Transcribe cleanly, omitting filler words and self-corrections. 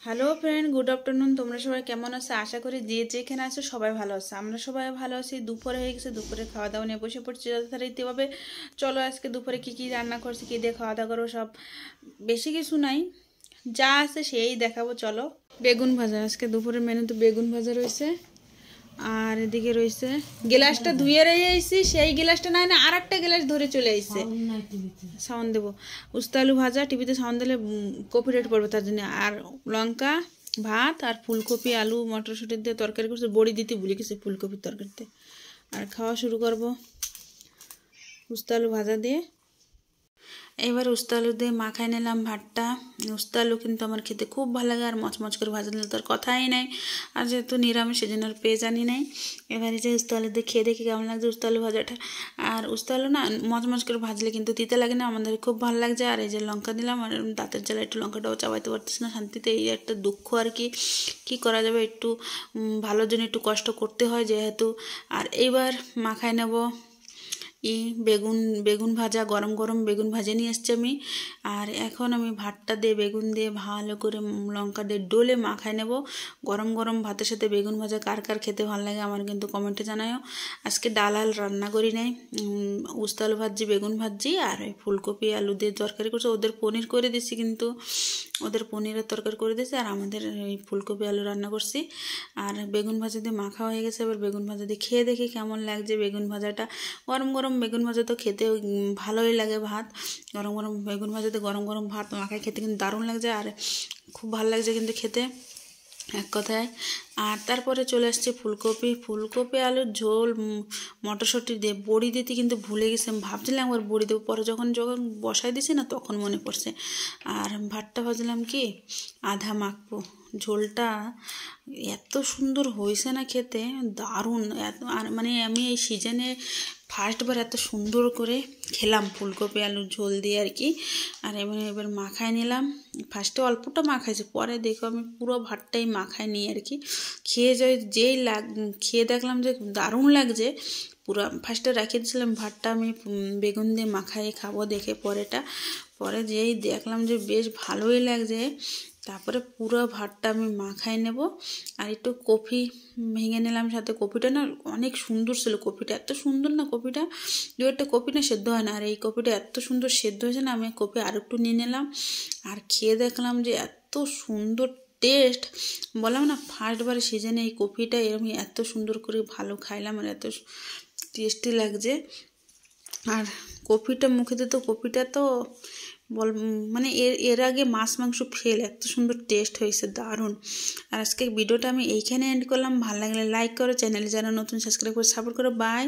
Hello friend, good afternoon. তোমরা সবাই কেমন আছো? আশা করি যে যেখানে আছো সবাই ভালো আছে। আমরা সবাই ভালো আছি। দুপুরে হয়ে গেছে, দুপুরে খাওয়া দাওয়া নিয়ে বসে পড়ছি যথারীতিভাবে। চলো আজকে দুপুরে কি কি রান্না করছি, কি দিয়ে খাওয়া দাওয়া করবো, সব বেশি কিছু নাই, যা আছে সেই দেখাবো। চলো। বেগুন ভাজা, আজকে দুপুরের মেনু তো বেগুন ভাজা রয়েছে। আর এদিকে রয়েছে গ্লাসটা ধুয়ে রেখে আইছি, সেই গ্লাসটা নাই না, আর একটা গ্লাস ধরে চলে আইছে। সাউন্ড দেবো। উস্তা আলু ভাজা, টিভিতে সাউন্ড দিলে কপিরাইট পড়বে, তার জন্য। আর লঙ্কা, ভাত, আর ফুলকপি আলু মটরশুঁটি দিয়ে তরকারি করছে। বড়ি দিতে ভুলে গেছি ফুলকপির তরকারিতে। আর খাওয়া শুরু করব উস্তা আলু ভাজা দিয়ে। এবার উস্তা আলু দিয়ে মাখাই নিলাম ভাতটা। উস্তা আলু কিন্তু আমার খেতে খুব ভালো লাগে, আর মচমচ করে ভাজা নিলে তোর কথাই নাই। আর যেহেতু নিরামিষ, সেজন্য আর পেঁয়াজ আনি নাই। এবারে যে উস্তা আলু দিয়ে খেয়ে দেখি কেমন লাগছে উস্তা আলু ভাজাটা। আর উস্তা আলু না মচমচ করে ভাজলে কিন্তু তিতে লাগে না, আমাদের খুব ভালো লাগছে। আর এই যে লঙ্কা দিলাম, আর দাঁতের জ্বালা একটু লঙ্কাটাও চাবাইতে পারতেছি না শান্তিতে, এই একটা দুঃখ আর কি। কী করা যাবে, একটু ভালোর জন্য একটু কষ্ট করতে হয় যেহেতু। আর এইবার মাখাই নেব বেগুন বেগুন ভাজা, গরম গরম বেগুন ভাজে নিয়ে এসছি আমি। আর এখন আমি ভাতটা দিয়ে বেগুন দিয়ে ভালো করে লঙ্কা দিয়ে ডলে মাখাই নেব। গরম গরম ভাতের সাথে বেগুন ভাজা কার কার খেতে ভালো লাগে আমার কিন্তু কমেন্টে জানাও। আজকে ডাল আল রান্না করি নাই, উস্তা আলু ভাজি, বেগুন ভাজি, আর ওই ফুলকপি আলু দিয়ে তরকারি করছে। ওদের পনির করে দিচ্ছি, কিন্তু ওদের পনিরের তরকারি করে দিয়েছে, আর আমাদের এই ফুলকপি আলু রান্না করছি। আর বেগুন ভাজা দিয়ে মাখা হয়ে গেছে। এবার বেগুন ভাজা দিয়ে খেয়ে দেখি কেমন লাগছে বেগুন ভাজাটা। গরম গরম বেগুন ভাজা তো খেতে ভালোই লাগে। ভাত গরম গরম বেগুন ভাজাতে গরম গরম ভাত মাখায় খেতে কিন্তু দারুণ লাগছে, আর খুব ভালো লাগছে কিন্তু খেতে, এক কথায়। আর তারপরে চলে আসছে ফুলকপি আলুর ঝোল, মটরশুঁটি দিয়ে বড়ি দিতে কিন্তু ভুলে গেছি। আমি ভাবছিলাম একবার বড়ি দেবো, পরে যখন যখন বসাই দিছি না তখন মনে পড়ছে। আর ভাতটা ভাজলাম কি আধা মাখবো। ঝোলটা এত সুন্দর হয়েছে না খেতে, দারুণ। আর মানে আমি এই সিজনে ফার্স্টবার এত সুন্দর করে খেলাম ফুলকপি আলুর ঝোল দিয়ে আর কি। আর এবার মাখায় নিলাম। ফার্স্টে অল্পটা মাখাইছি, পরে দেখো আমি পুরো ভাতটাই মাখায় নিই আর কি। খেয়ে খেয়ে দেখলাম যে দারুণ লাগছে। পুরো ফার্স্টে রেখে দিয়েছিলাম ভাতটা আমি বেগুন দিয়ে মাখাই খাবো দেখে, পরে যেই দেখলাম যে বেশ ভালোই লাগছে, তারপরে পুরো ভাতটা আমি মাখাই নেব। আর একটু কফি ভেঙে নিলাম সাথে। কপিটা না অনেক সুন্দর ছিল, কপিটা এত সুন্দর না, কপিটা দু একটা কপি না সেদ্ধ হয় না, আর এই কপিটা এত সুন্দর সেদ্ধ হয়েছে না। আমি কপি আর একটু নিয়ে নিলাম, আর খেয়ে দেখলাম যে এত সুন্দর টেস্ট। বললাম না ফার্স্টবার সিজনে এই কপিটা এরকম এত সুন্দর করে ভালো খাইলাম, আর এত টেস্টি লাগছে। আর কপিটা মুখে দিতে, কপিটা তো মানে এর আগে মাছ মাংস ফেল, এত সুন্দর টেস্ট হয়েছে, দারুণ। আর আজকে ভিডিওটা আমি এইখানে এন্ড করলাম। ভালো লাগলে লাইক করো, চ্যানেলে যারা নতুন সাবস্ক্রাইব করে সাপোর্ট করো। বাই।